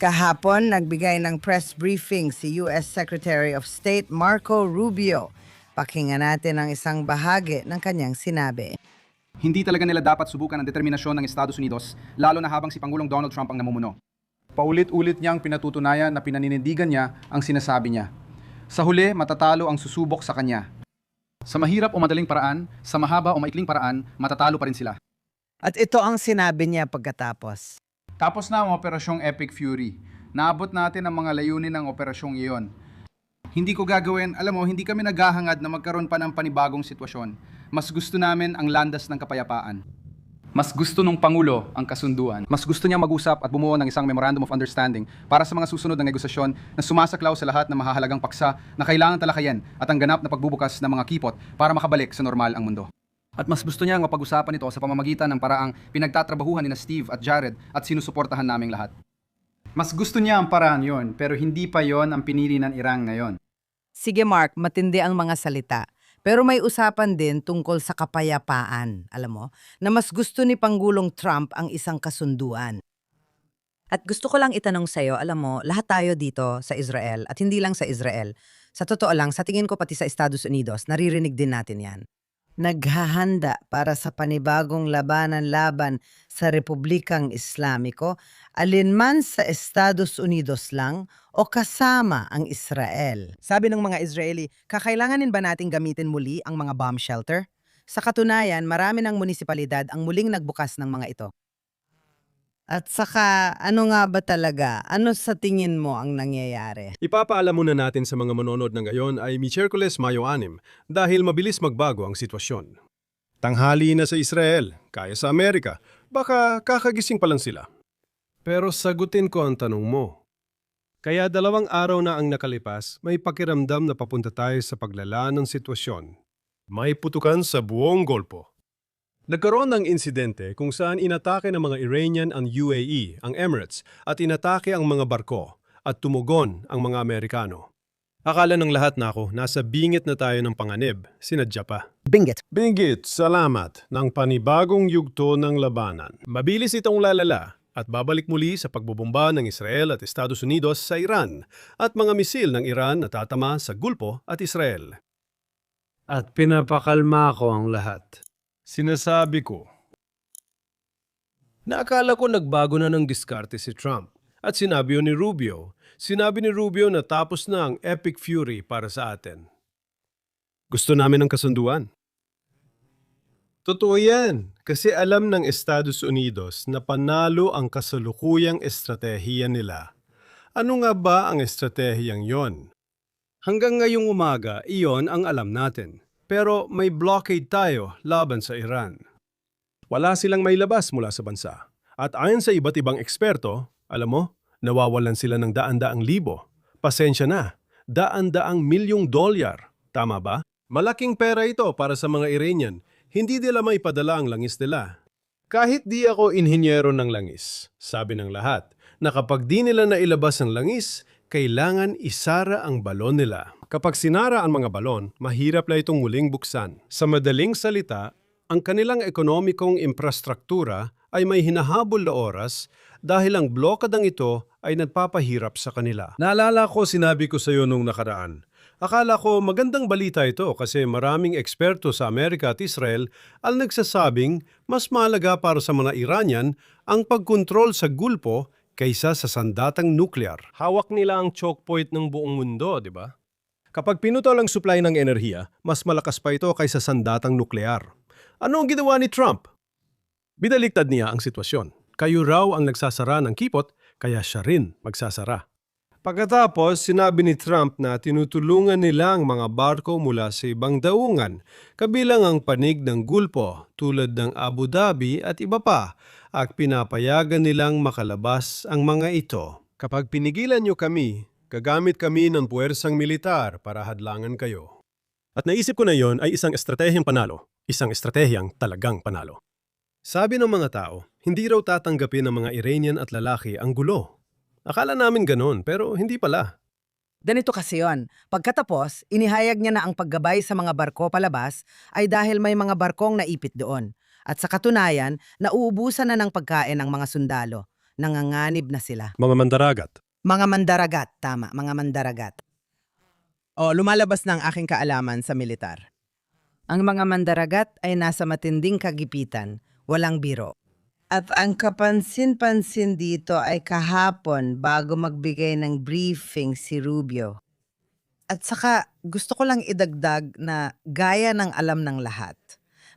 Kahapon, nagbigay ng press briefing si U.S. Secretary of State Marco Rubio. Pakinggan natin ang isang bahagi ng kanyang sinabi. Hindi talaga nila dapat subukan ang determinasyon ng Estados Unidos, lalo na habang si Pangulong Donald Trump ang namumuno. Paulit-ulit niyang pinatutunayan na pinaninindigan niya ang sinasabi niya. Sa huli, matatalo ang susubok sa kanya. Sa mahirap o madaling paraan, sa mahaba o maikling paraan, matatalo pa rin sila. At ito ang sinabi niya pagkatapos. Tapos na ang operasyong Epic Fury. Naabot natin ang mga layunin ng operasyong iyon. Hindi ko gagawin, hindi kami naghahangad na magkaroon pa ng panibagong sitwasyon. Mas gusto namin ang landas ng kapayapaan. Mas gusto nung Pangulo ang kasunduan. Mas gusto niya mag-usap at bumuo ng isang Memorandum of Understanding para sa mga susunod na negosasyon na sumasaklaw sa lahat ng mahahalagang paksa na kailangan talakayan at ang ganap na pagbubukas ng mga kipot para makabalik sa normal ang mundo. At mas gusto niyang mapag-usapan ito sa pamamagitan ng paraang pinagtatrabahuhan ni Steve at Jared at sinusuportahan naming lahat. Mas gusto niya ang paraan yon, pero hindi pa yon ang pinili ng Iran ngayon. Sige Mark, matindi ang mga salita. Pero may usapan din tungkol sa kapayapaan, alam mo, na mas gusto ni Pangulong Trump ang isang kasunduan. At gusto ko lang itanong sa'yo, alam mo, lahat tayo dito sa Israel at hindi lang sa Israel. Sa totoo lang, sa tingin ko pati sa Estados Unidos, naririnig din natin yan. Naghahanda para sa panibagong labanan sa Republikang Islamiko, alinman sa Estados Unidos lang o kasama ang Israel. Sabi ng mga Israeli, kakailanganin ba nating gamitin muli ang mga bomb shelter? Sa katunayan, marami ng munisipalidad ang muling nagbukas ng mga ito. At saka, ano nga ba talaga? Ano sa tingin mo ang nangyayari? Ipapaalam muna natin sa mga manonood ng ngayon ay Miyerkules, Mayo 6 dahil mabilis magbago ang sitwasyon. Tanghali na sa Israel, kaya sa Amerika, baka kakagising pa lang sila. Pero sagutin ko ang tanong mo. Kaya 2 araw na ang nakalipas, may pakiramdam na papunta tayo sa paglala ng sitwasyon. May putukan sa buong Golpo. Nagkaroon ng insidente kung saan inatake ng mga Iranian ang UAE, ang Emirates, at inatake ang mga barko at tumugon ang mga Amerikano. Akala ng lahat na nasa bingit na tayo ng panganib, sinadya pa. Binggit. Binggit, salamat, ng panibagong yugto ng labanan. Mabilis itong lalala at babalik muli sa pagbubomba ng Israel at Estados Unidos sa Iran at mga misil ng Iran na tatama sa Gulpo at Israel. At pinapakalma ko ang lahat. Sinasabi ko, naakala ko nagbago na ng diskarte si Trump at sinabi ni Rubio na tapos na ang Epic Fury para sa atin. Gusto namin ng kasunduan. Totoo yan, kasi alam ng Estados Unidos na panalo ang kasalukuyang estratehiya nila. Ano nga ba ang estratehiyang yon? Hanggang ngayong umaga, iyon ang alam natin. Pero may blockade tayo laban sa Iran. Wala silang mailabas mula sa bansa. At ayon sa iba't ibang eksperto, alam mo, nawawalan sila ng daan-daang libo. Pasensya na, daan-daang milyong dolyar. Tama ba? Malaking pera ito para sa mga Iranian. Hindi nila maipadala ang langis nila. Kahit di ako inhinyero ng langis, sabi ng lahat, na kapag di nila nailabas ang langis, kailangan isara ang balon nila. Kapag sinara ang mga balon, mahirap na itong muling buksan. Sa madaling salita, ang kanilang ekonomikong infrastruktura ay may hinahabol na oras dahil ang blokadang ito ay nagpapahirap sa kanila. Naalala ko sinabi ko sa iyo nung nakaraan. Akala ko magandang balita ito kasi maraming eksperto sa Amerika at Israel ang nagsasabing mas mahalaga para sa mga Iranian ang pagkontrol sa Gulpo kaysa sa sandatang nuklear. Hawak nila ang choke point ng buong mundo, di ba? Kapag pinutol ang supply ng enerhiya, mas malakas pa ito kaysa sandatang nuklear. Ano ang ginawa ni Trump? Binaliktad niya ang sitwasyon. Kayo raw ang nagsasara ng kipot, kaya siya rin magsasara. Pagkatapos, sinabi ni Trump na tinutulungan nila ang mga barko mula sa ibang daungan, kabilang ang panig ng Gulpo tulad ng Abu Dhabi at iba pa, at pinapayagan nilang makalabas ang mga ito. Kapag pinigilan niyo kami, gagamit kami ng puwersang militar para hadlangan kayo. At naisip ko na yon ay isang estratehiyang panalo, isang estratehiyang talagang panalo. Sabi ng mga tao, hindi raw tatanggapin ng mga Iranian at lalaki ang gulo. Akala namin ganon, pero hindi pala. Ganito kasi yon. Pagkatapos, inihayag niya na ang paggabay sa mga barko palabas ay dahil may mga barkong naipit doon. At sa katunayan, nauubusan na ng pagkain ang mga sundalo. Nanganganib na sila. Mga mandaragat. Mga mandaragat, tama, mga mandaragat. O, lumalabas na ang aking kaalaman sa militar. Ang mga mandaragat ay nasa matinding kagipitan, walang biro. At ang kapansin-pansin dito ay kahapon bago magbigay ng briefing si Rubio. At saka gusto ko lang idagdag na gaya ng alam ng lahat.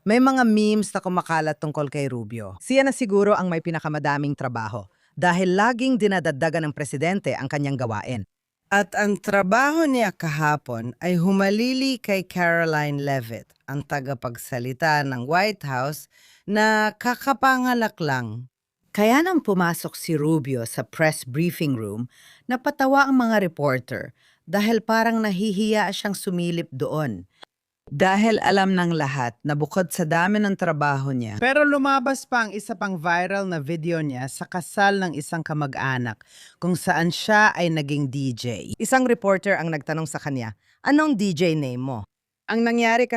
May mga memes na kumakalat tungkol kay Rubio. Siya na siguro ang may pinakamadaming trabaho dahil laging dinadagdagan ng presidente ang kanyang gawain. At ang trabaho niya kahapon ay humalili kay Caroline Leavitt, ang tagapagsalita ng White House na kakapangalak lang. Kaya nang pumasok si Rubio sa press briefing room, napatawa ang mga reporter dahil parang nahihiya siyang sumilip doon. Dahil alam ng lahat na bukod sa dami ng trabaho niya. Pero lumabas pa ang isa pang viral na video niya sa kasal ng isang kamag-anak kung saan siya ay naging DJ. Isang reporter ang nagtanong sa kanya, anong DJ name mo? Ang nangyari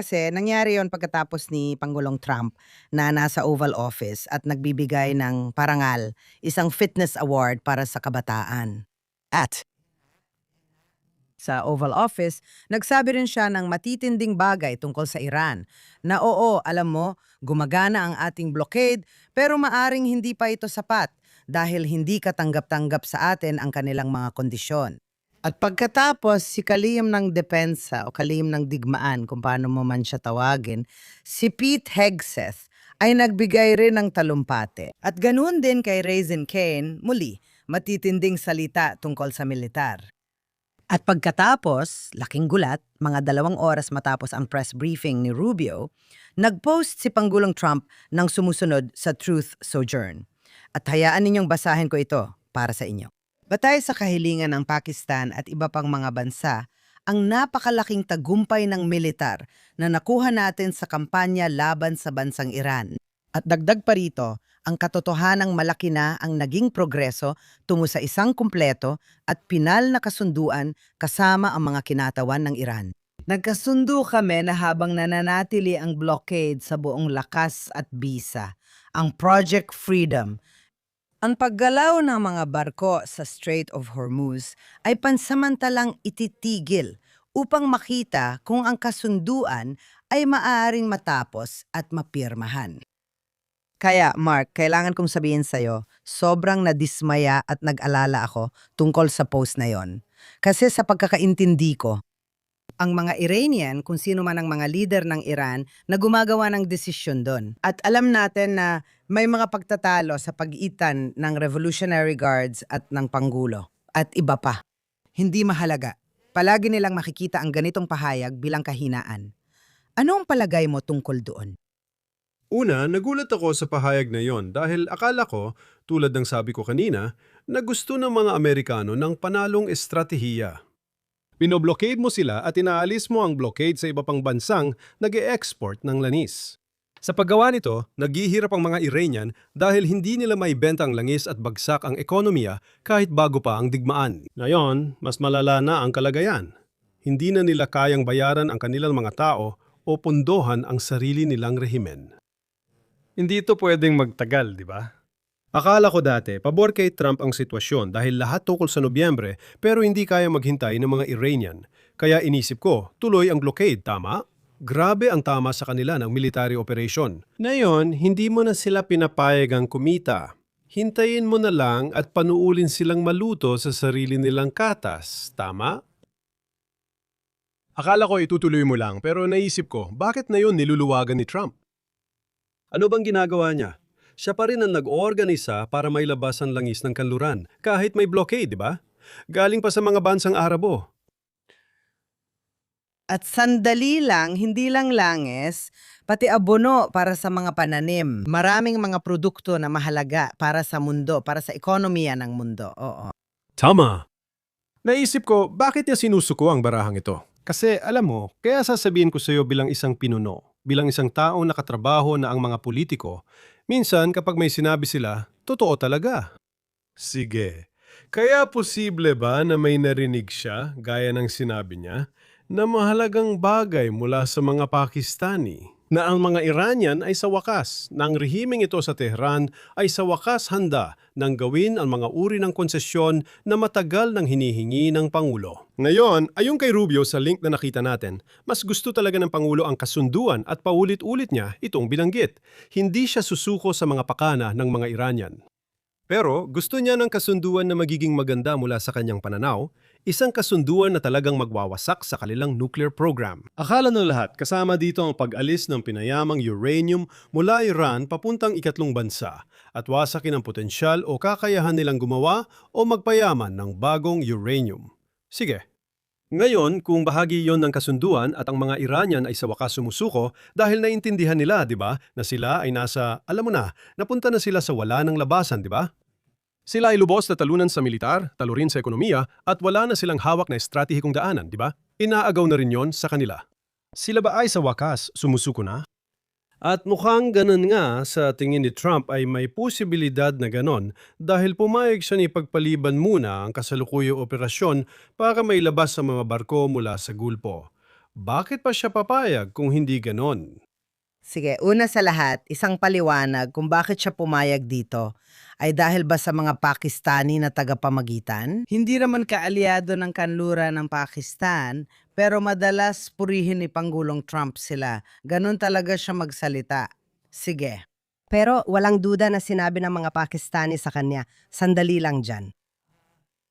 yon pagkatapos ni Pangulong Trump na nasa Oval Office at nagbibigay ng parangal, isang fitness award para sa kabataan. At sa Oval Office, nagsabi rin siya ng matitinding bagay tungkol sa Iran na oo, alam mo, gumagana ang ating blockade pero maaring hindi pa ito sapat dahil hindi katanggap-tanggap sa atin ang kanilang mga kondisyon. At pagkatapos, si kalihim ng depensa o kalihim ng digmaan kung paano mo man siya tawagin, si Pete Hegseth ay nagbigay rin ng talumpate. At ganoon din kay Raisin Kane, muli, matitinding salita tungkol sa militar. At pagkatapos, laking gulat, mga 2 oras matapos ang press briefing ni Rubio, nag-post si Pangulong Trump ng sumusunod sa Truth Sojourn. At hayaan ninyong basahin ko ito para sa inyo. Batay sa kahilingan ng Pakistan at iba pang mga bansa, ang napakalaking tagumpay ng militar na nakuha natin sa kampanya laban sa bansang Iran. At dagdag pa rito, ang katotohanang malaki na ang naging progreso tungo sa isang kumpleto at pinal na kasunduan kasama ang mga kinatawan ng Iran. Nagkasundo kami na habang nananatili ang blockade sa buong lakas at bisa, ang Project Freedom, ang paggalaw ng mga barko sa Strait of Hormuz ay pansamantalang ititigil upang makita kung ang kasunduan ay maaaring matapos at mapirmahan. Kaya, Mark, kailangan kong sabihin sa'yo, sobrang nadismaya at nag-alala ako tungkol sa post na yon. Kasi sa pagkakaintindi ko, ang mga Iranian, kung sino man ang mga leader ng Iran, na gumagawa ng desisyon doon. At alam natin na may mga pagtatalo sa pagitan ng Revolutionary Guards at ng Pangulo. At iba pa. Hindi mahalaga. Palagi nilang makikita ang ganitong pahayag bilang kahinaan. Ano ang palagay mo tungkol doon? Una, nagulat ako sa pahayag na yon dahil akala ko, tulad ng sabi ko kanina, na gusto ng mga Amerikano ng panalong estratehiya. Pinoblockade mo sila at inaalis mo ang blockade sa iba pang bansang nag-e-export ng langis. Sa paggawa nito, naghihirap ang mga Iranian dahil hindi nila maibenta ang langis at bagsak ang ekonomiya kahit bago pa ang digmaan. Ngayon, mas malala na ang kalagayan. Hindi na nila kayang bayaran ang kanilang mga tao o pundohan ang sarili nilang rehimen. Hindi ito pwedeng magtagal, di ba? Akala ko dati, pabor kay Trump ang sitwasyon dahil lahat tukol sa Nobyembre pero hindi kaya maghintay ng mga Iranian. Kaya inisip ko, tuloy ang blockade, tama? Grabe ang tama sa kanila ng military operation. Ngayon, hindi mo na sila pinapayagang kumita. Hintayin mo na lang at panuulin silang maluto sa sarili nilang katas, tama? Akala ko itutuloy mo lang pero naisip ko, bakit na yun niluluwagan ni Trump? Ano bang ginagawa niya? Siya pa rin ang nag-oorganisa para mailabas ang langis ng kanluran, kahit may blockade, di ba? Galing pa sa mga bansang Arabo. At sandali lang, hindi lang langis, pati abono para sa mga pananim. Maraming mga produkto na mahalaga para sa mundo, para sa ekonomiya ng mundo. Oo. Tama! Naisip ko, bakit niya sinusuko ang barahang ito? Kasi alam mo, kaya sasabihin ko sa iyo bilang isang pinuno, bilang isang taong nakatrabaho na ang mga politiko, minsan kapag may sinabi sila, totoo talaga. Sige, kaya posible ba na may narinig siya, gaya ng sinabi niya, na mahalagang bagay mula sa mga Pakistani? na ang mga Iranian ay sa wakas, na ang rehimeng ito sa Tehran ay sa wakas handa nang gawin ang mga uri ng konsesyon na matagal nang hinihingi ng Pangulo. Ngayon, ayon kay Rubio sa link na nakita natin, mas gusto talaga ng Pangulo ang kasunduan at paulit-ulit niya itong binanggit. Hindi siya susuko sa mga pakana ng mga Iranian. Pero gusto niya ng kasunduan na magiging maganda mula sa kanyang pananaw, isang kasunduan na talagang magwawasak sa kanilang nuclear program. Akala ng lahat, kasama dito ang pag-alis ng pinayamang uranium mula Iran papuntang ikatlong bansa at wasakin ang potensyal o kakayahan nilang gumawa o magpayaman ng bagong uranium. Sige. Ngayon, kung bahagi yon ng kasunduan at ang mga Iranian ay sa wakas sumusuko dahil naintindihan nila, di ba, na sila ay nasa, alam mo na, napunta na sila sa wala ng labasan, di ba? Sila ay lubos na talunan sa militar, talo rin sa ekonomiya, at wala na silang hawak na estratehikong daanan, di ba? Inaagaw na rin yon sa kanila. Sila ba ay sa wakas sumusuko na? At mukhang ganun nga sa tingin ni Trump ay may posibilidad na ganon dahil pumayag siya ni pagpaliban muna ang kasalukuyang operasyon para may labas sa mga barko mula sa Gulpo. Bakit pa siya papayag kung hindi ganon? Sige, una sa lahat, isang paliwanag kung bakit siya pumayag dito ay dahil ba sa mga Pakistani na tagapamagitan? Hindi naman kaalyado ng kanluran ng Pakistan, pero madalas purihin ni Pangulong Trump sila. Ganon talaga siya magsalita. Sige. Pero walang duda na sinabi ng mga Pakistani sa kanya, sandali lang dyan.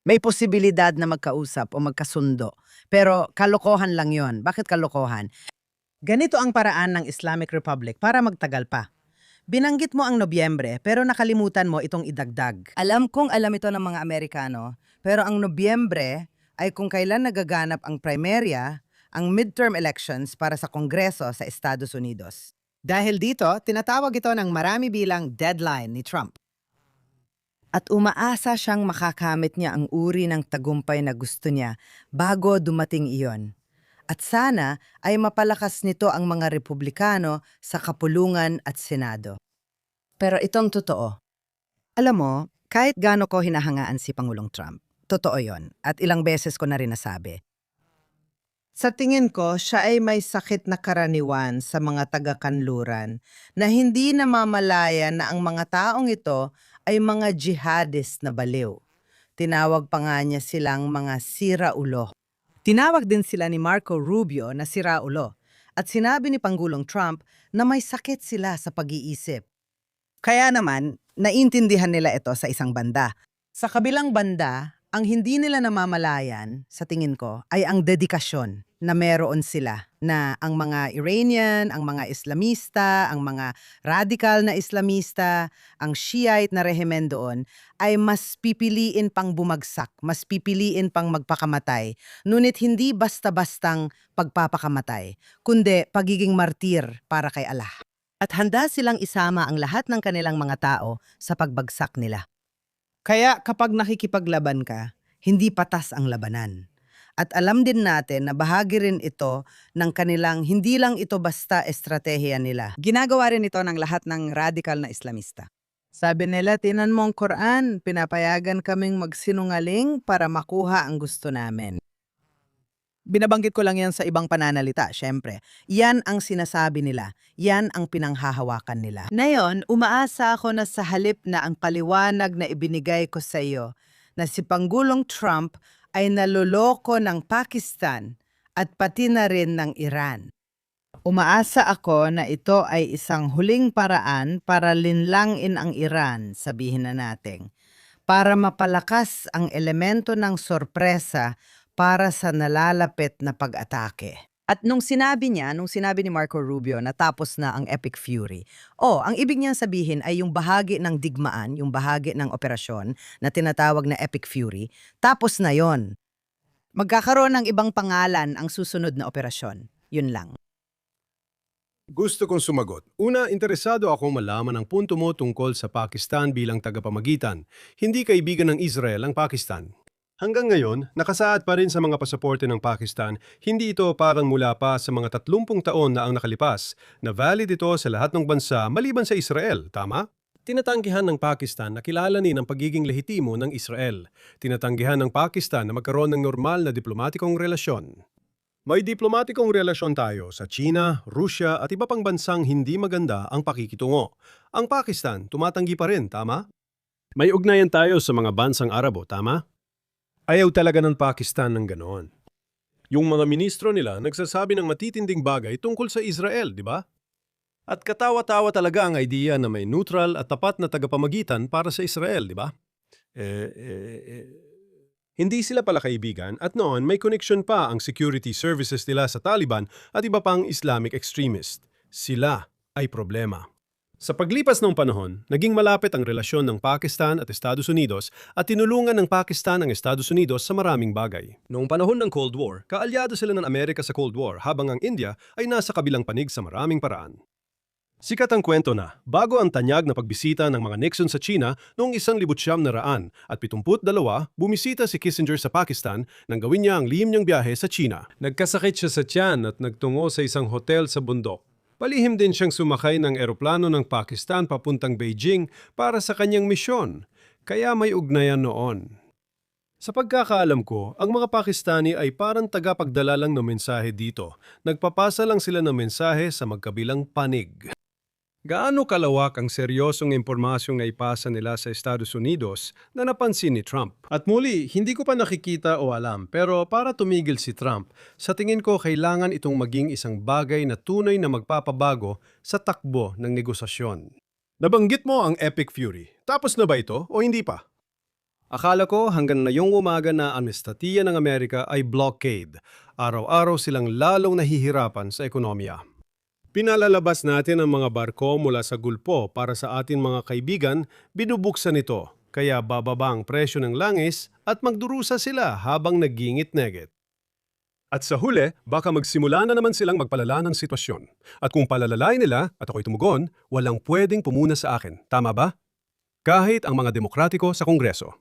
May posibilidad na magkausap o magkasundo. Pero kalokohan lang yon. Bakit kalokohan? Ganito ang paraan ng Islamic Republic para magtagal pa. Binanggit mo ang Nobyembre pero nakalimutan mo itong idagdag. Alam kong alam ito ng mga Amerikano, pero ang Nobyembre ay kung kailan nagaganap ang primerya, ang midterm elections para sa Kongreso sa Estados Unidos. Dahil dito, tinatawag ito ng marami bilang deadline ni Trump. At umaasa siyang makakamit niya ang uri ng tagumpay na gusto niya bago dumating iyon. At sana ay mapalakas nito ang mga Republikano sa kapulungan at Senado. Pero itong totoo. Alam mo, kahit gaano ko hinahangaan si Pangulong Trump, totoo yon at ilang beses ko na rin nasabi. Sa tingin ko, siya ay may sakit na karaniwan sa mga taga-kanluran na hindi namamalaya na ang mga taong ito ay mga jihadist na baliw. Tinawag pa nga niya silang mga siraulo. Tinawag din sila ni Marco Rubio na siraulo at sinabi ni Pangulong Trump na may sakit sila sa pag-iisip. Kaya naman, naintindihan nila ito sa isang banda. Sa kabilang banda, ang hindi nila namamalayan, sa tingin ko, ay ang dedikasyon na meron sila na ang mga Iranian, ang mga Islamista, ang mga radical na Islamista, ang Shiite na rehimen doon ay mas pipiliin pang bumagsak, mas pipiliin pang magpakamatay. Ngunit hindi basta-bastang pagpapakamatay, kundi pagiging martir para kay Allah. At handa silang isama ang lahat ng kanilang mga tao sa pagbagsak nila. Kaya kapag nakikipaglaban ka, hindi patas ang labanan. At alam din natin na bahagi rin ito ng kanilang hindi lang ito basta estratehiya nila. Ginagawa rin ito ng lahat ng radical na Islamista. Sabi nila, tinan mo ang Quran, pinapayagan kaming magsinungaling para makuha ang gusto namin. Binabanggit ko lang yan sa ibang pananalita, syempre. Yan ang sinasabi nila. Yan ang pinanghahawakan nila. Ngayon, umaasa ako na sa halip na ang paliwanag na ibinigay ko sa iyo na si Pangulong Trump ay naloloko ng Pakistan at pati na rin ng Iran. Umaasa ako na ito ay isang huling paraan para linlangin ang Iran, sabihin na natin, para mapalakas ang elemento ng sorpresa para sa nalalapit na pag-atake. At nung sinabi ni Marco Rubio na tapos na ang Epic Fury, ang ibig niyang sabihin ay yung bahagi ng digmaan, yung bahagi ng operasyon na tinatawag na Epic Fury, tapos na yon. Magkakaroon ng ibang pangalan ang susunod na operasyon. Yun lang. Gusto kong sumagot. Una, interesado akong malaman ang punto mo tungkol sa Pakistan bilang tagapamagitan. Hindi kaibigan ng Israel ang Pakistan. Hanggang ngayon, nakasaad pa rin sa mga pasaporte ng Pakistan, hindi ito parang mula pa sa mga 30 taon na ang nakalipas, na valid ito sa lahat ng bansa maliban sa Israel, tama? Tinatanggihan ng Pakistan na kilalanin ang pagiging lehitimo ng Israel. Tinatanggihan ng Pakistan na magkaroon ng normal na diplomatikong relasyon. May diplomatikong relasyon tayo sa China, Rusya at iba pang bansang hindi maganda ang pakikitungo. Ang Pakistan, tumatanggi pa rin, tama? May ugnayan tayo sa mga bansang Arabo, tama? Ayaw talaga ng Pakistan ng ganoon. Yung mga ministro nila nagsasabi ng matitinding bagay tungkol sa Israel, di ba? At katawa-tawa talaga ang idea na may neutral at tapat na tagapamagitan para sa Israel, di ba? Hindi sila pala kaibigan at noon may connection pa ang security services nila sa Taliban at iba pang Islamic extremist. Sila ay problema. Sa paglipas ng panahon, naging malapit ang relasyon ng Pakistan at Estados Unidos at tinulungan ng Pakistan ang Estados Unidos sa maraming bagay. Noong panahon ng Cold War, kaalyado sila ng Amerika sa Cold War habang ang India ay nasa kabilang panig sa maraming paraan. Sikat ang kwento na, bago ang tanyag na pagbisita ng mga Nixon sa China noong 1972, bumisita si Kissinger sa Pakistan nang gawin niya ang lihim niyang biyahe sa China. Nagkasakit siya sa tiyan at nagtungo sa isang hotel sa bundok. Palihim din siyang sumakay ng eroplano ng Pakistan papuntang Beijing para sa kanyang misyon, kaya may ugnayan noon. Sa pagkakaalam ko, ang mga Pakistani ay parang tagapagdala lang ng mensahe dito. Nagpapasa lang sila ng mensahe sa magkabilang panig. Gaano kalawak ang seryosong impormasyong naipasa nila sa Estados Unidos na napansin ni Trump? At muli, hindi ko pa nakikita o alam, pero para tumigil si Trump, sa tingin ko kailangan itong maging isang bagay na tunay na magpapabago sa takbo ng negosasyon. Nabanggit mo ang Epic Fury. Tapos na ba ito o hindi pa? Akala ko hanggang ngayong umaga na amnestiya ng Amerika ay blockade. Araw-araw silang lalong nahihirapan sa ekonomiya. Pinalalabas natin ang mga barko mula sa gulpo para sa ating mga kaibigan, binubuksan ito, kaya bababa ang presyo ng langis at magdurusa sila habang nagingit-negit. At sa huli, baka magsimula na naman silang magpalala ng sitwasyon. At kung palalalain nila at ako'y tumugon, walang pwedeng pumuna sa akin. Tama ba? Kahit ang mga demokratiko sa Kongreso.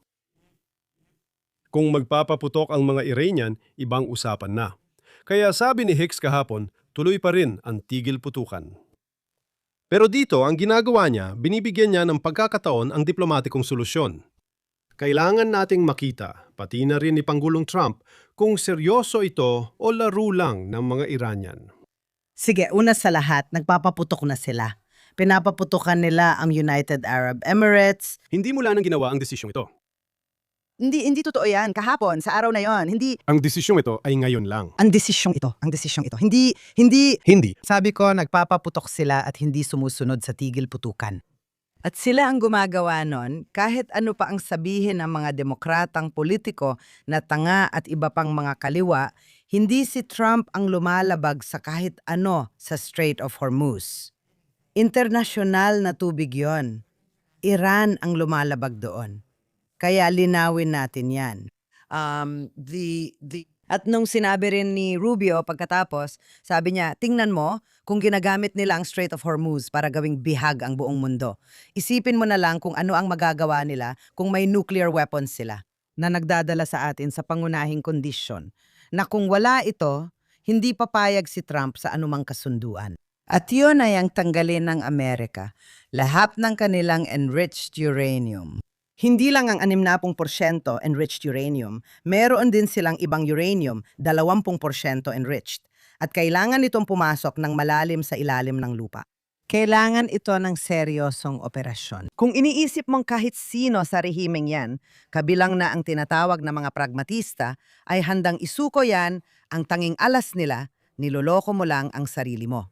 Kung magpapaputok ang mga Iranian, ibang usapan na. Kaya sabi ni Hicks kahapon, tuloy pa rin ang tigil putukan. Pero dito, ang ginagawa niya, binibigyan niya ng pagkakataon ang diplomatikong solusyon. Kailangan nating makita, pati na rin ni Pangulong Trump, kung seryoso ito o laro lang ng mga Iranian. Sige, una sa lahat, nagpapaputok na sila. Pinapaputukan nila ang United Arab Emirates. Hindi mula nang ginawa ang desisyong ito. Hindi totoo yan. Kahapon, sa araw na yon, hindi... Ang desisyong ito ay ngayon lang. Ang desisyong ito. Hindi... Hindi. Sabi ko, nagpapaputok sila at hindi sumusunod sa tigil putukan. At sila ang gumagawa nun, kahit ano pa ang sabihin ng mga demokratang politiko na tanga at iba pang mga kaliwa, hindi si Trump ang lumalabag sa kahit ano sa Strait of Hormuz. Internasyonal na tubig yon. Iran ang lumalabag doon. Kaya linawin natin yan. At nung sinabi rin ni Rubio pagkatapos, sabi niya, tingnan mo kung ginagamit nila ang Strait of Hormuz para gawing bihag ang buong mundo. Isipin mo na lang kung ano ang magagawa nila kung may nuclear weapons sila. Na nagdadala sa atin sa pangunahing kondisyon na kung wala ito, hindi papayag si Trump sa anumang kasunduan. At yun ay ang tanggalin ng Amerika, lahat ng kanilang enriched uranium. Hindi lang ang 60% enriched uranium, meron din silang ibang uranium, 20% enriched. At kailangan itong pumasok ng malalim sa ilalim ng lupa. Kailangan ito ng seryosong operasyon. Kung iniisip mong kahit sino sa rehimeng yan, kabilang na ang tinatawag na mga pragmatista, ay handang isuko yan, ang tanging alas nila, niloloko mo lang ang sarili mo.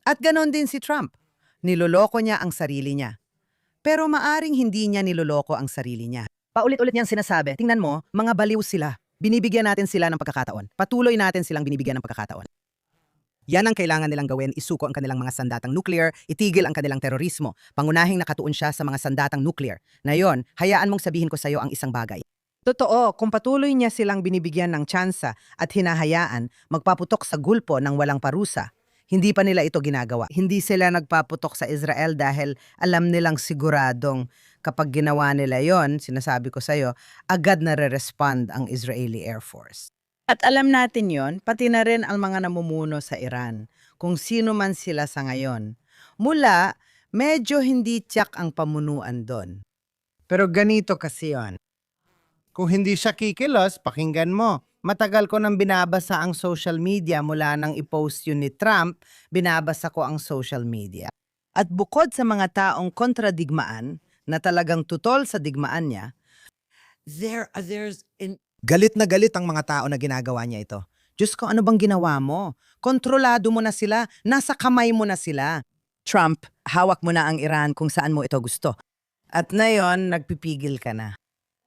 At ganon din si Trump. Niloloko niya ang sarili niya. Pero maaring hindi niya niloloko ang sarili niya. Paulit-ulit niyang sinasabi, tingnan mo, mga baliw sila. Binibigyan natin sila ng pagkakataon. Patuloy natin silang binibigyan ng pagkakataon. Yan ang kailangan nilang gawin, isuko ang kanilang mga sandatang nuclear, itigil ang kanilang terorismo. Pangunahing nakatuon siya sa mga sandatang nuclear. Ngayon, hayaan mong sabihin ko sa iyo ang isang bagay. Totoo, kung patuloy niya silang binibigyan ng tsansa at hinahayaan, magpaputok sa gulpo ng walang parusa. Hindi pa nila ito ginagawa. Hindi sila nagpaputok sa Israel dahil alam nilang siguradong kapag ginawa nila yon, sinasabi ko sa iyo, agad na re-respond ang Israeli Air Force. At alam natin yon, pati na rin ang mga namumuno sa Iran, kung sino man sila sa ngayon. Mula, medyo hindi tiyak ang pamunuan doon. Pero ganito kasi yon. Kung hindi siya kikilos, pakinggan mo. Matagal ko nang binabasa ang social media mula nang i-post yun ni Trump, binabasa ko ang social media. At bukod sa mga taong kontradigmaan na talagang tutol sa digmaan niya, Galit na galit ang mga tao na ginagawa niya ito. Diyos ko, ano bang ginawa mo? Kontrolado mo na sila, nasa kamay mo na sila. Trump, hawak mo na ang Iran kung saan mo ito gusto. At ngayon, nagpipigil ka na.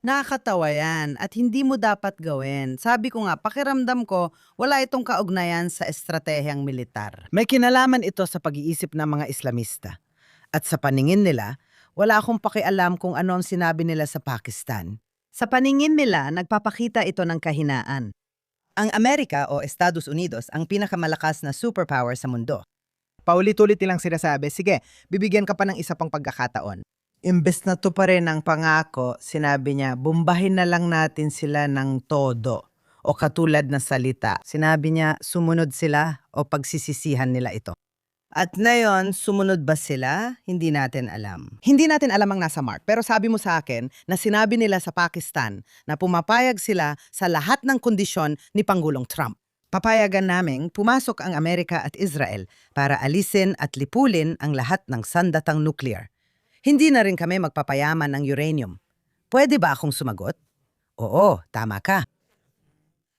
Nakakatawa yan at hindi mo dapat gawin. Sabi ko nga, pakiramdam ko, wala itong kaugnayan sa estratehiyang militar. May kinalaman ito sa pag-iisip ng mga Islamista. At sa paningin nila, wala akong pakialam kung ano ang sinabi nila sa Pakistan. Sa paningin nila, nagpapakita ito ng kahinaan. Ang Amerika o Estados Unidos ang pinakamalakas na superpower sa mundo. Paulit-ulit nilang sinasabi, sige, bibigyan ka pa ng isa pang pagkakataon. Imbes na to pa rin ang pangako, sinabi niya, bombahin na lang natin sila ng todo o katulad na salita. Sinabi niya, sumunod sila o pagsisisihan nila ito. At ngayon, sumunod ba sila? Hindi natin alam. Hindi natin alam ang nasa mark, pero sabi mo sa akin na sinabi nila sa Pakistan na pumapayag sila sa lahat ng kondisyon ni Pangulong Trump. Papayagan naming pumasok ang Amerika at Israel para alisin at lipulin ang lahat ng sandatang nuclear. Hindi na rin kami magpapayaman ng uranium. Pwede ba akong sumagot? Oo, tama ka.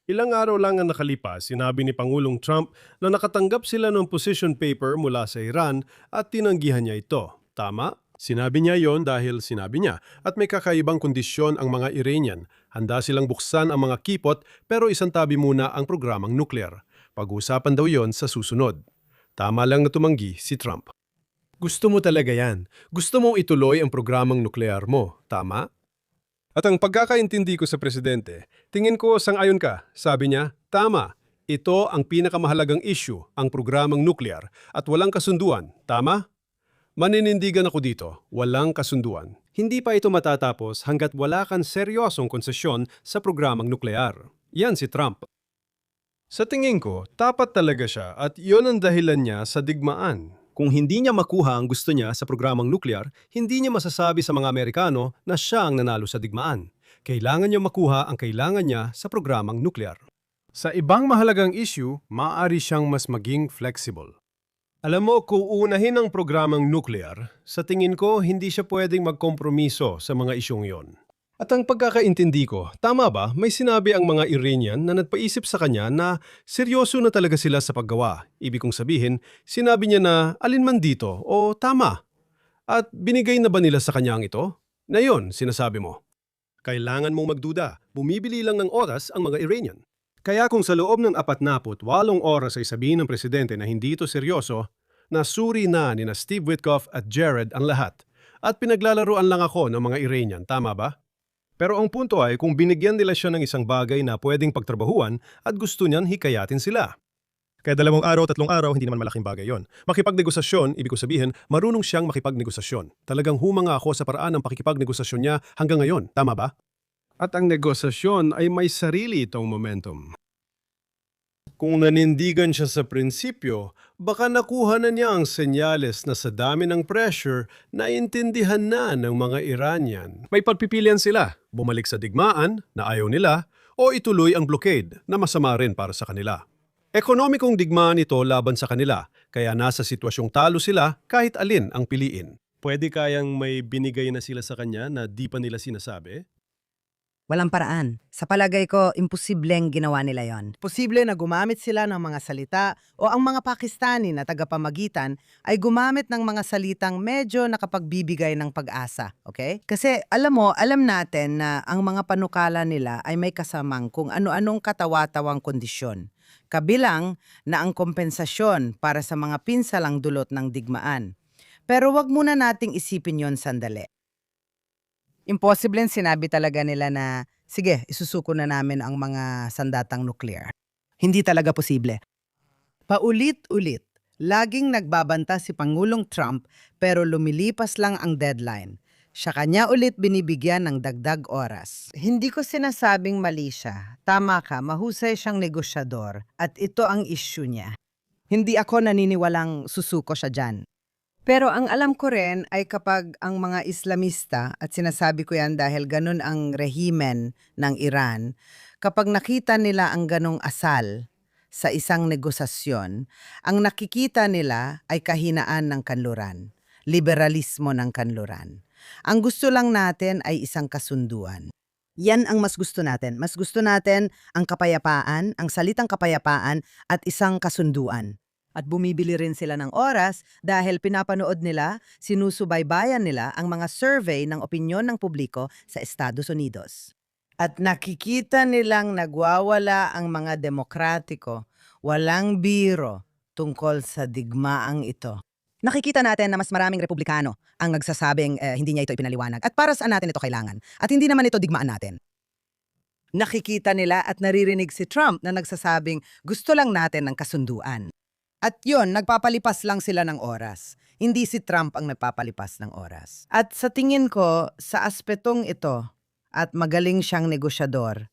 Ilang araw lang ang nakalipas, sinabi ni Pangulong Trump na nakatanggap sila ng position paper mula sa Iran at tinanggihan niya ito. Tama? Sinabi niya yon dahil sinabi niya at may kakaibang kondisyon ang mga Iranian. Handa silang buksan ang mga kipot pero isantabi muna ang programang nuclear. Pag-uusapan daw yon sa susunod. Tama lang na tumanggi si Trump. Gusto mo talaga yan. Gusto mong ituloy ang programang nuklear mo. Tama? At ang pagkakaintindi ko sa presidente, tingin ko sang-ayon ka. Sabi niya, tama. Ito ang pinakamahalagang issue, ang programang nuklear, at walang kasunduan. Tama? Maninindigan ako dito, walang kasunduan. Hindi pa ito matatapos hanggat wala kang seryosong konsesyon sa programang nuklear. Yan si Trump. Sa tingin ko, tapat talaga siya at iyon ang dahilan niya sa digmaan. Kung hindi niya makuha ang gusto niya sa programang nuklear, hindi niya masasabi sa mga Amerikano na siya ang nanalo sa digmaan. Kailangan niya makuha ang kailangan niya sa programang nuklear. Sa ibang mahalagang issue, maaari siyang mas maging flexible. Alam mo, kung uunahin ang programang nuclear, sa tingin ko hindi siya pwedeng magkompromiso sa mga isyong yon. At ang pagkakaintindi ko, tama ba, may sinabi ang mga Iranian na nagpaisip sa kanya na seryoso na talaga sila sa paggawa. Ibig kong sabihin, sinabi niya na alinman dito o tama. At binigay na ba nila sa kanya ang ito? Na yon, sinasabi mo. Kailangan mong magduda, bumibili lang ng oras ang mga Iranian. Kaya kung sa loob ng 48 oras ay sabihin ng presidente na hindi ito seryoso, nasuri na ni na Steve Witkoff at Jared ang lahat. At pinaglalaruan lang ako ng mga Iranian, tama ba? Pero ang punto ay kung binigyan nila siya ng isang bagay na pwedeng pagtrabahuan at gusto niyan hikayatin sila. Kaya 2 araw, 3 araw, hindi naman malaking bagay yon. Makipagnegosasyon, ibig ko sabihin, marunong siyang makipagnegosasyon. Talagang humanga ako sa paraan ng pakikipagnegosasyon niya hanggang ngayon, tama ba? At ang negosasyon ay may sarili itong momentum. Kung nanindigan siya sa prinsipyo, baka nakuha na niya ang senyales na sa dami ng pressure, naintindihan na ng mga Iranian. May pagpipilian sila, bumalik sa digmaan na ayaw nila o ituloy ang blockade na masama rin para sa kanila. Ekonomikong digmaan ito laban sa kanila, kaya nasa sitwasyong talo sila kahit alin ang piliin. Pwede kayang may binigay na sila sa kanya na di pa nila sinasabi? Walang paraan. Sa palagay ko, imposibleng ginawa nila yon. Posible na gumamit sila ng mga salita o ang mga Pakistani na tagapamagitan ay gumamit ng mga salitang medyo nakapagbibigay ng pag-asa, okay? Kasi alam natin na ang mga panukala nila ay may kasamang kung ano-anong katawa-tawang kondisyon. Kabilang na ang kompensasyon para sa mga pinsalang dulot ng digmaan. Pero wag muna nating isipin yon sandali. Imposible sinabi talaga nila na, sige, isusuko na namin ang mga sandatang nuclear. Hindi talaga posible. Paulit-ulit, laging nagbabanta si Pangulong Trump pero lumilipas lang ang deadline. Siya kanya ulit binibigyan ng dagdag oras. Hindi ko sinasabing mali siya. Tama ka, mahusay siyang negosyador at ito ang issue niya. Hindi ako naniniwalang susuko siya dyan. Pero ang alam ko rin ay kapag ang mga Islamista, at sinasabi ko yan dahil ganun ang rehimen ng Iran, kapag nakita nila ang ganong asal sa isang negosasyon, ang nakikita nila ay kahinaan ng kanluran, liberalismo ng kanluran. Ang gusto lang natin ay isang kasunduan. Yan ang mas gusto natin. Mas gusto natin ang kapayapaan, ang salitang kapayapaan at isang kasunduan. At bumibili rin sila ng oras dahil pinapanood nila, sinusubaybayan nila ang mga survey ng opinyon ng publiko sa Estados Unidos. At nakikita nilang nagwawala ang mga demokratiko, walang biro tungkol sa digmaang ito. Nakikita natin na mas maraming republikano ang nagsasabing hindi niya ito ipinaliwanag. At para saan natin ito kailangan? At hindi naman ito digmaan natin. Nakikita nila at naririnig si Trump na nagsasabing gusto lang natin ng kasunduan. At yon, nagpapalipas lang sila ng oras. Hindi si Trump ang nagpapalipas ng oras. At sa tingin ko, sa aspetong ito, at magaling siyang negosyador,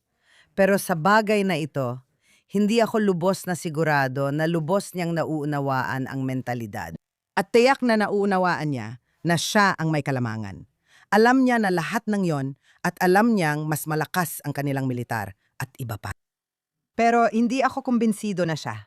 pero sa bagay na ito, hindi ako lubos na sigurado na lubos niyang nauunawaan ang mentalidad. At tiyak na nauunawaan niya na siya ang may kalamangan. Alam niya na lahat ng yon at alam niyang mas malakas ang kanilang militar at iba pa. Pero hindi ako kumbinsido na siya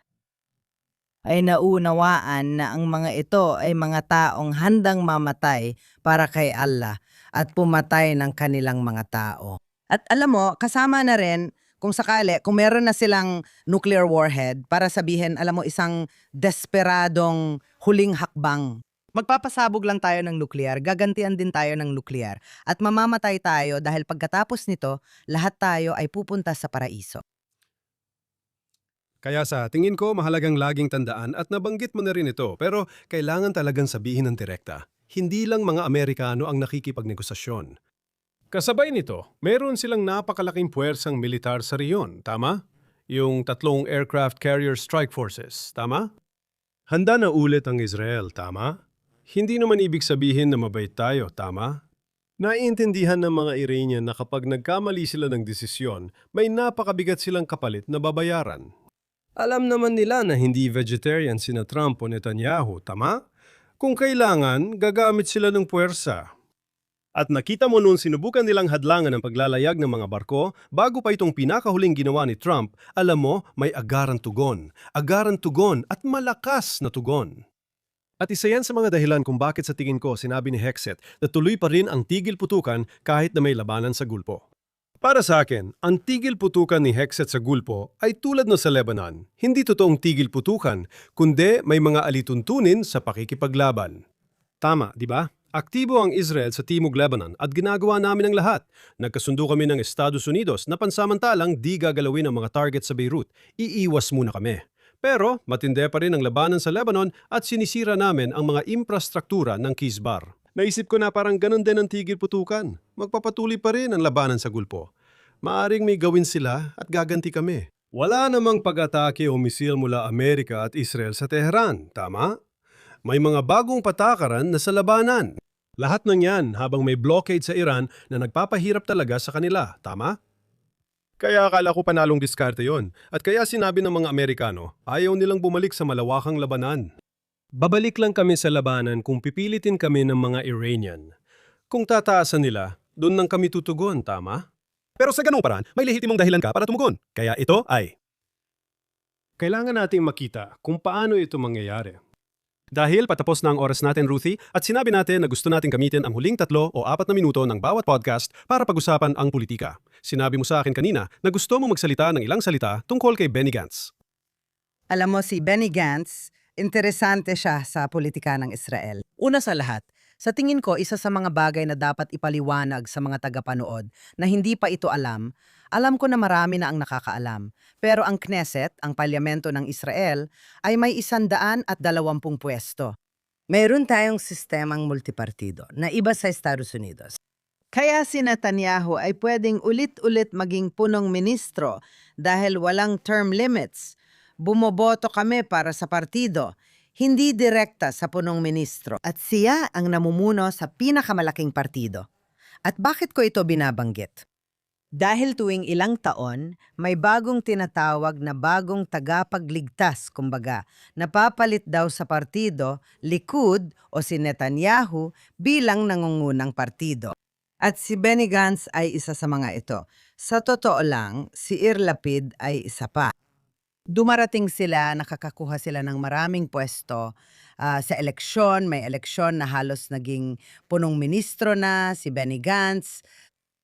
ay naunawaan na ang mga ito ay mga taong handang mamatay para kay Allah at pumatay ng kanilang mga tao. At alam mo, kasama na rin kung sakali, kung meron na silang nuclear warhead para sabihin, alam mo, isang desperadong huling hakbang. Magpapasabog lang tayo ng nuklear, gagantian din tayo ng nuklear, at mamamatay tayo dahil pagkatapos nito, lahat tayo ay pupunta sa paraiso. Kaya sa tingin ko mahalagang laging tandaan at nabanggit mo na rin ito pero kailangan talagang sabihin ng direkta. Hindi lang mga Amerikano ang nakikipagnegosasyon. Kasabay nito, meron silang napakalaking puwersang militar sa riyon, tama? Yung 3 aircraft carrier strike forces, tama? Handa na ulit ang Israel, tama? Hindi naman ibig sabihin na mabait tayo, tama? Naiintindihan ng mga Iranian na kapag nagkamali sila ng desisyon, may napakabigat silang kapalit na babayaran. Alam naman nila na hindi vegetarian sina Trump o Netanyahu, tama? Kung kailangan, gagamit sila ng puwersa. At nakita mo noon sinubukan nilang hadlangan ang paglalayag ng mga barko bago pa itong pinakahuling ginawa ni Trump, alam mo, may agarang tugon at malakas na tugon. At isa yan sa mga dahilan kung bakit sa tingin ko sinabi ni Hexet na tuloy pa rin ang tigil putukan kahit na may labanan sa Gulpo. Para sa akin, ang tigil putukan ni Hexet sa Gulpo ay tulad no sa Lebanon. Hindi totoong tigil putukan, kundi may mga alituntunin sa pakikipaglaban. Tama, di ba? Aktibo ang Israel sa Timog Lebanon at ginagawa namin ang lahat. Nagkasundo kami ng Estados Unidos na pansamantalang di gagalawin ang mga target sa Beirut. Iiwas muna kami. Pero matindi pa rin ang labanan sa Lebanon at sinisira namin ang mga infrastruktura ng Kizbar. Naisip ko na parang ganun din ang tigil putukan. Magpapatuloy pa rin ang labanan sa Gulpo. Maaring may gawin sila at gaganti kami. Wala namang pag-atake o misil mula Amerika at Israel sa Tehran, tama? May mga bagong patakaran na sa labanan. Lahat ng yan habang may blockade sa Iran na nagpapahirap talaga sa kanila, tama? Kaya akala ko panalong diskarte yon. At kaya sinabi ng mga Amerikano, ayaw nilang bumalik sa malawakang labanan. Babalik lang kami sa labanan kung pipilitin kami ng mga Iranian. Kung tataasan nila, doon lang kami tutugon, tama? Pero sa ganung paraan, may lehitimong dahilan ka para tumugon. Kaya ito ay... Kailangan nating makita kung paano ito mangyayari. Dahil patapos na ang oras natin, Ruthie, at sinabi natin na gusto natin gamitin ang huling 3 o 4 na minuto ng bawat podcast para pag-usapan ang politika. Sinabi mo sa akin kanina na gusto mo magsalita ng ilang salita tungkol kay Benny Gantz. Alam mo si Benny Gantz, interesante siya sa politika ng Israel. Una sa lahat, sa tingin ko isa sa mga bagay na dapat ipaliwanag sa mga tagapanood na hindi pa ito alam ko na marami na ang nakakaalam. Pero ang Knesset, ang parlamento ng Israel, ay may 120 pwesto. Mayroon tayong sistemang multipartido na iba sa Estados Unidos. Kaya si Netanyahu ay pwedeng ulit-ulit maging punong ministro dahil walang term limits. Bumoboto kami para sa partido, hindi direkta sa punong ministro. At siya ang namumuno sa pinakamalaking partido. At bakit ko ito binabanggit? Dahil tuwing ilang taon, may bagong tinatawag na bagong tagapagligtas, kumbaga, napapalit daw sa partido, Likud o si Netanyahu bilang nangungunang partido. At si Benny Gantz ay isa sa mga ito. Sa totoo lang, si Yair Lapid ay isa pa. Dumarating sila, nakakakuha sila ng maraming pwesto sa eleksyon. May eleksyon na halos naging punong ministro na, si Benny Gantz.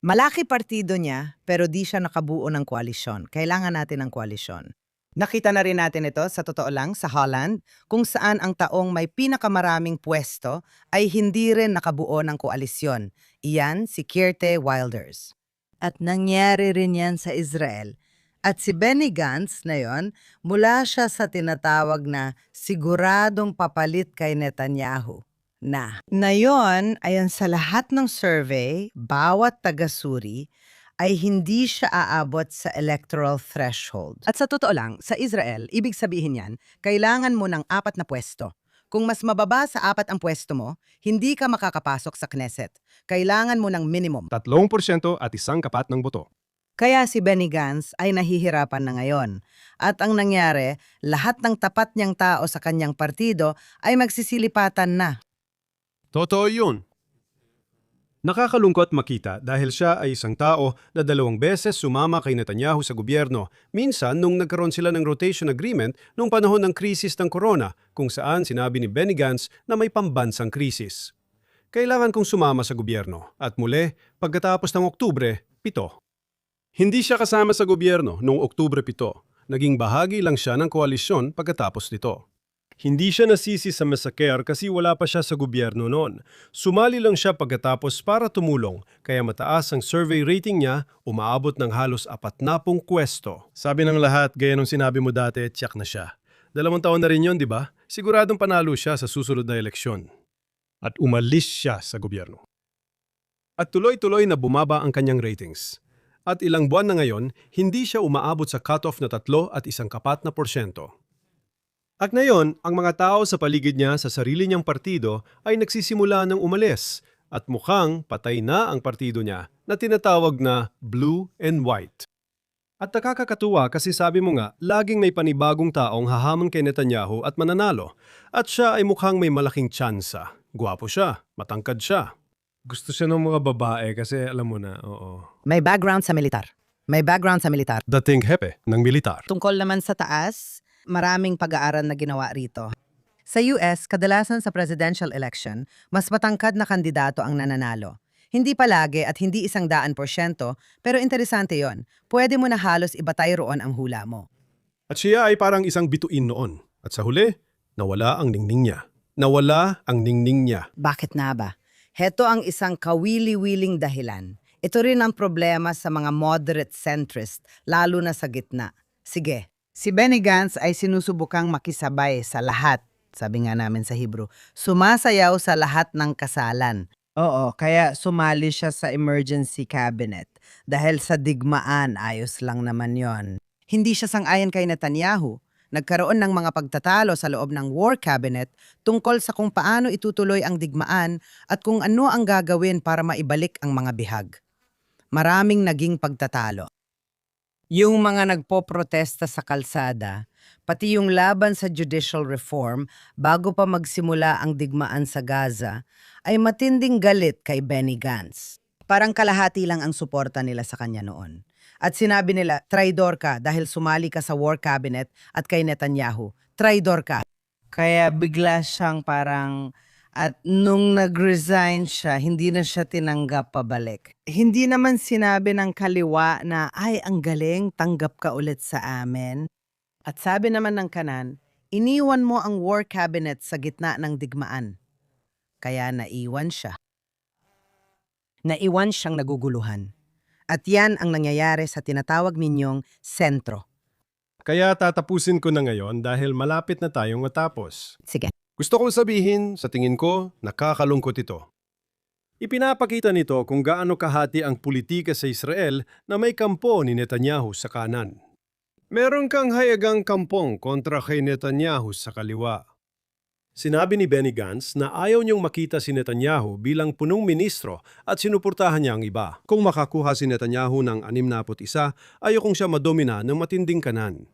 Malaki partido niya, pero di siya nakabuo ng koalisyon. Kailangan natin ng koalisyon. Nakita na rin natin ito, sa totoo lang, sa Holland, kung saan ang taong may pinakamaraming pwesto ay hindi rin nakabuo ng koalisyon. Iyan si Geert Wilders. At nangyari rin yan sa Israel. At si Benny Gantz na yon, mula siya sa tinatawag na siguradong papalit kay Netanyahu. Ngayon, ayon sa lahat ng survey, bawat taga-suri ay hindi siya aabot sa electoral threshold. At sa totoo lang, sa Israel, ibig sabihin yan, kailangan mo ng 4 na pwesto. Kung mas mababa sa 4 ang pwesto mo, hindi ka makakapasok sa Knesset. Kailangan mo ng minimum. 3% at isang kapat ng boto. Kaya si Benny Gantz ay nahihirapan na ngayon. At ang nangyari, lahat ng tapat niyang tao sa kanyang partido ay magsisilipatan na. Totoo yun. Nakakalungkot makita dahil siya ay isang tao na 2 beses sumama kay Netanyahu sa gobyerno. Minsan nung nagkaroon sila ng rotation agreement nung panahon ng krisis ng corona kung saan sinabi ni Benny Gantz na may pambansang krisis. Kailangan kong sumama sa gobyerno at muli, pagkatapos ng Oktubre 7. Hindi siya kasama sa gobyerno noong Oktubre 7. Naging bahagi lang siya ng koalisyon pagkatapos nito. Hindi siya nasisi sa massacre kasi wala pa siya sa gobyerno noon. Sumali lang siya pagkatapos para tumulong, kaya mataas ang survey rating niya, umaabot ng halos 40 pwesto. Sabi ng lahat, gaya nung sinabi mo dati, tiyak na siya. 2 taon na rin yun, di ba? Siguradong panalo siya sa susunod na eleksyon. At umalis siya sa gobyerno. At tuloy-tuloy na bumaba ang kanyang ratings. At ilang buwan na ngayon, hindi siya umaabot sa cutoff na 3 at isang kapat na porsyento. At ngayon, ang mga tao sa paligid niya sa sarili niyang partido ay nagsisimula ng umalis at mukhang patay na ang partido niya na tinatawag na blue and white. At nakakatuwa kasi sabi mo nga, laging may panibagong taong hahamon kay Netanyahu at mananalo. At siya ay mukhang may malaking tsansa. Gwapo siya, matangkad siya. Gusto siya ng mga babae kasi alam mo na, oo. May background sa militar. Dating hepe ng militar. Tungkol naman sa taas, maraming pag-aaral na ginawa rito. Sa US, kadalasan sa presidential election, mas matangkad na kandidato ang nananalo. Hindi palagi at hindi 100%, pero interesante yon. Pwede mo na halos ibatay roon ang hula mo. At siya ay parang isang bituin noon. At sa huli, nawala ang ningning niya. Bakit na ba? Heto ang isang kawili-wiling dahilan. Ito rin ang problema sa mga moderate centrist, lalo na sa gitna. Sige. Si Benny Gantz ay sinusubukang makisabay sa lahat, sabi nga namin sa Hebrew. Sumasayaw sa lahat ng kasalan. Oo, kaya sumali siya sa emergency cabinet. Dahil sa digmaan, ayos lang naman yon. Hindi siya sang-ayon kay Netanyahu. Nagkaroon ng mga pagtatalo sa loob ng war cabinet tungkol sa kung paano itutuloy ang digmaan at kung ano ang gagawin para maibalik ang mga bihag. Maraming naging pagtatalo. Yung mga nagpoprotesta sa kalsada, pati yung laban sa judicial reform bago pa magsimula ang digmaan sa Gaza, ay matinding galit kay Benny Gantz. Parang kalahati lang ang suporta nila sa kanya noon. At sinabi nila, traidor ka dahil sumali ka sa war cabinet at kay Netanyahu. Traidor ka. Kaya bigla siyang parang, at nung nag-resign siya, hindi na siya tinanggap pabalik. Hindi naman sinabi ng kaliwa na, ay, ang galing, tanggap ka ulit sa amin. At sabi naman ng kanan, iniwan mo ang war cabinet sa gitna ng digmaan. Kaya naiwan siya. Naiwan siyang naguguluhan. At yan ang nangyayari sa tinatawag ninyong sentro. Kaya tatapusin ko na ngayon dahil malapit na tayong matapos. Sige. Gusto kong sabihin, sa tingin ko, nakakalungkot ito. Ipinapakita nito kung gaano kahati ang politika sa Israel na may kampo ni Netanyahu sa kanan. Meron kang hayagang kampong kontra kay Netanyahu sa kaliwa. Sinabi ni Benny Gantz na ayaw niyong makita si Netanyahu bilang punong ministro at sinuportahan niya ang iba. Kung makakuha si Netanyahu ng 61, ayokong siya madomina ng matinding kanan.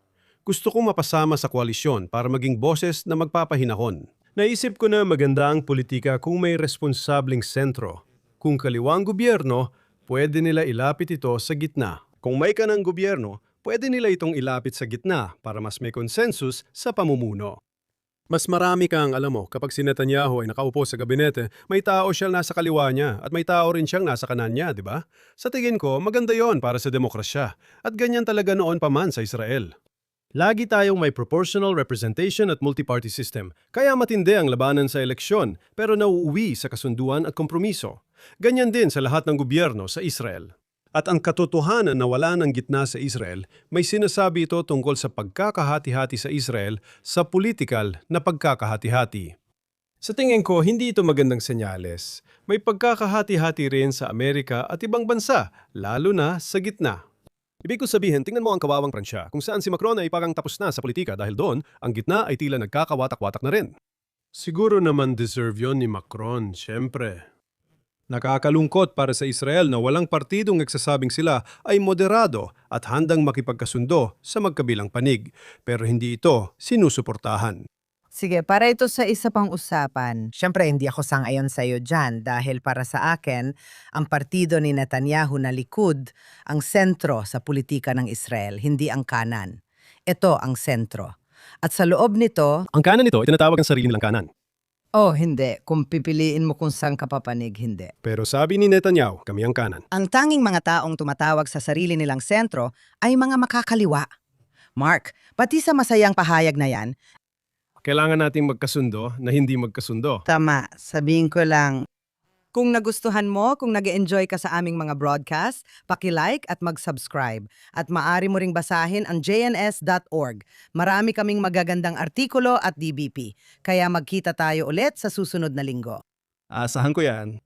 Gusto kong mapasama sa koalisyon para maging boses na magpapahinahon. Naisip ko na maganda ang politika kung may responsableng sentro. Kung kaliwang gobyerno, pwede nila ilapit ito sa gitna. Kung may kanang gobyerno, pwede nila itong ilapit sa gitna para mas may konsensus sa pamumuno. Mas marami kang alam mo, kapag si Netanyahu ay nakaupo sa gabinete, may tao siyang nasa kaliwa niya at may tao rin siyang nasa kanan niya, di ba? Sa tingin ko, maganda yon para sa demokrasya. At ganyan talaga noon pa man sa Israel. Lagi tayong may proportional representation at multi-party system, kaya matindi ang labanan sa eleksyon, pero nauuwi sa kasunduan at kompromiso. Ganyan din sa lahat ng gobyerno sa Israel. At ang katotohanan na wala ng gitna sa Israel, may sinasabi ito tungkol sa pagkakahati-hati sa Israel sa politikal na pagkakahati-hati. Sa tingin ko, hindi ito magandang senyales. May pagkakahati-hati rin sa Amerika at ibang bansa, lalo na sa gitna. Ibig ko sabihin, tingnan mo ang kawawang Pransya, kung saan si Macron ay parang tapos na sa politika dahil doon, ang gitna ay tila nagkakawatak-watak na rin. Siguro naman deserve yon ni Macron, syempre. Nakakalungkot para sa Israel na walang partidong nagsasabing sila ay moderado at handang makipagkasundo sa magkabilang panig, pero hindi ito sinusuportahan. Sige, para ito sa isa pang usapan. Siyempre, hindi ako sang-ayon sa iyo dyan dahil para sa akin, ang partido ni Netanyahu na Likud ang sentro sa politika ng Israel, hindi ang kanan. Ito ang sentro. At sa loob nito, Ang kanan nito, itinatawag ang sarili nilang kanan. Oh, hindi. Kung pipiliin mo kung saan ka papanig, hindi. Pero sabi ni Netanyahu, kami ang kanan. Ang tanging mga taong tumatawag sa sarili nilang sentro ay mga makakaliwa. Mark, pati sa masayang pahayag na yan, Kailangan nating magkasundo na hindi magkasundo. tama, sabihin ko lang, kung nagustuhan mo, kung nag-enjoy ka sa aming mga broadcast, paki-like at mag-subscribe. At maaari mo ring basahin ang jns.org. Marami kaming magagandang artikulo at DBP. Kaya magkita tayo ulit sa susunod na linggo. Asahan ko yan.